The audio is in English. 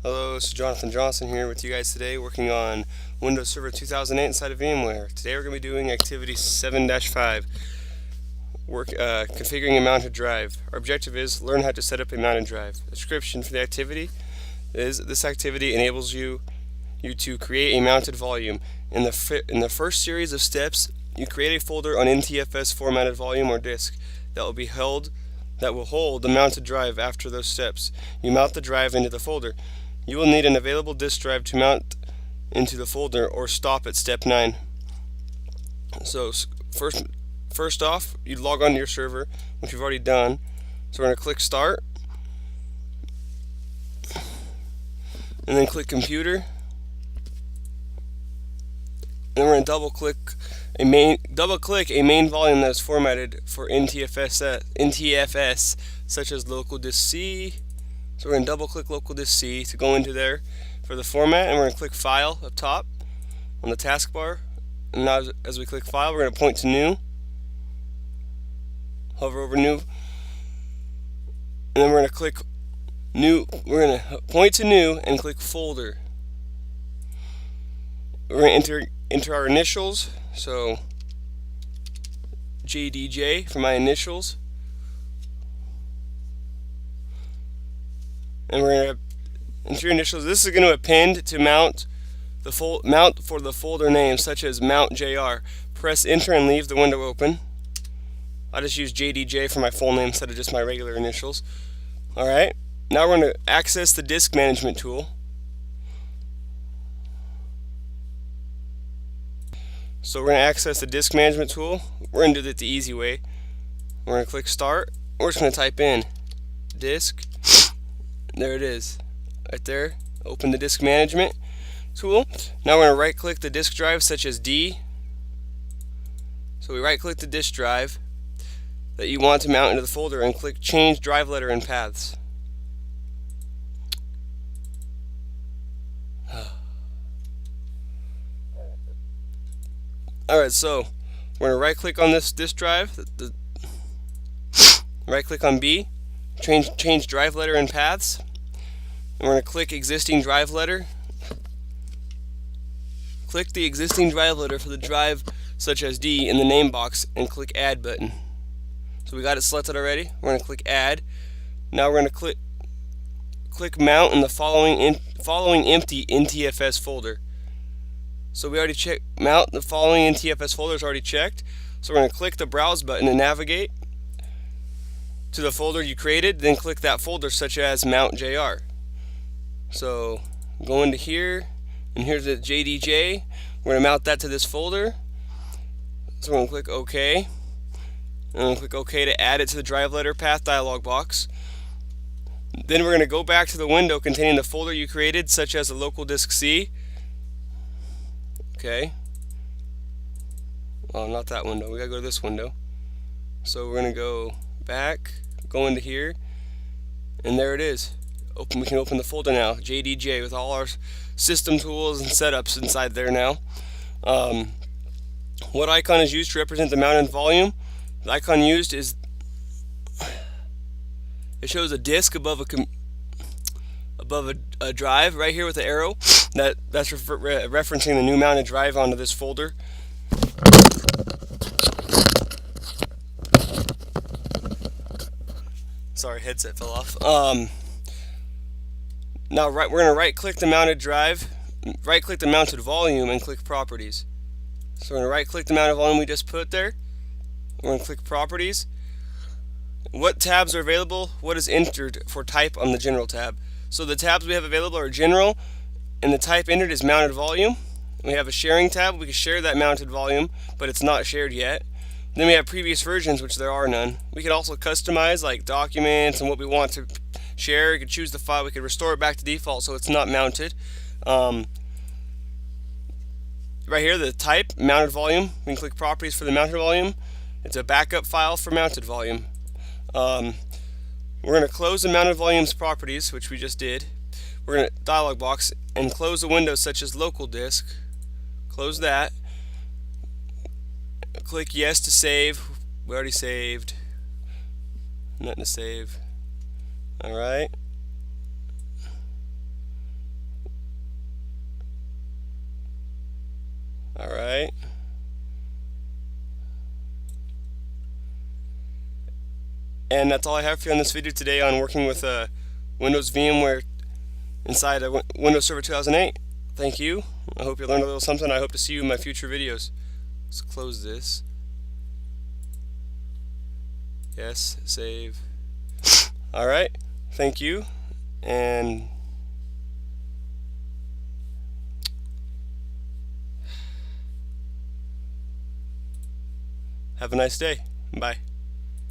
Hello, this is Jonathan Johnson here with you guys today, working on Windows Server 2008 inside of VMware. Today we're going to be doing Activity 7-5, configuring a mounted drive. Our objective is learn how to set up a mounted drive. The description for the activity is this activity enables you to create a mounted volume. In the first series of steps, you create a folder on NTFS formatted volume or disk that will hold the mounted drive. After those steps, you mount the drive into the folder. You will need an available disk drive to mount into the folder or stop at step 9. So first off, you log on to your server, which we've already done. So we're going to click Start, and then click Computer. And we're going to double click a main volume that is formatted for NTFS, such as local disk C. So we're going to double click local disk C to go into there for the format, and we're going to click File up top on the taskbar. And now as we click File, we're going to point to New, hover over New, and then we're going to click New. We're going to point to New and click Folder. We're going to enter our initials, so JDJ for my initials, and we're going to enter your initials. This is going to append to mount for the folder name, such as Mount JR. Press Enter and leave the window open. I just use JDJ for my full name instead of just my regular initials. Alright, now we're going to access the disk management tool. So we're going to access the disk management tool. We're going to do it the easy way. We're going to click Start. We're just going to type in disk. There it is, right there. Open the disk management tool. Now we're going to right click the disk drive, such as D. So we right click the disk drive that you want to mount into the folder and click Change Drive Letter and Paths. Alright, so we're going to right click on this disk drive, right click on B, change drive letter and paths, and we're going to click existing drive letter. Click the existing drive letter for the drive such as D in the name box and click Add button. So we got it selected already. We're going to click Add. Now we're going to click Mount in the following empty NTFS folder. So we already checked Mount the following NTFS folder is already checked. So we're going to click the Browse button and navigate to the folder you created. Then click that folder, such as Mount JR. So go into here, and here's the JDJ. We're going to mount that to this folder. So we're going to click OK. And I'm going to click OK to add it to the drive letter path dialog box. Then we're going to go back to the window containing the folder you created, such as the local disk C. Okay. Well, not that window. We gotta go to this window. So we're gonna go back, go into here, and there it is. We can open the folder now. JDJ with all our system tools and setups inside there now. What icon is used to represent the mounted volume? The icon used is it shows a disk above a drive right here with the arrow. That's referencing the new mounted drive onto this folder. Sorry, headset fell off. Now we're going to right click the mounted drive, right click the mounted volume, and click Properties. So we're going to right click the mounted volume we just put there. We're going to click Properties. What tabs are available? What is entered for type on the General tab? So the tabs we have available are General, and the type entered is mounted volume. We have a sharing tab. We can share that mounted volume, but it's not shared yet. Then we have previous versions, which there are none. We can also customize like documents and what we want to share. We can choose the file. We can restore it back to default so it's not mounted. Right here, the type, mounted volume. We can click Properties for the mounted volume. It's a backup file for mounted volume. We're going to close the mounted volume's properties, which we just did. We're going to dialog box and close the window such as local disk. Close that. Click yes to save. We already saved. Nothing to save. Alright. And that's all I have for you on this video today on working with Windows VMware inside Windows Server 2008. Thank you. I hope you learned a little something. I hope to see you in my future videos. Let's close this. Yes, save. Alright, thank you, and have a nice day. Bye.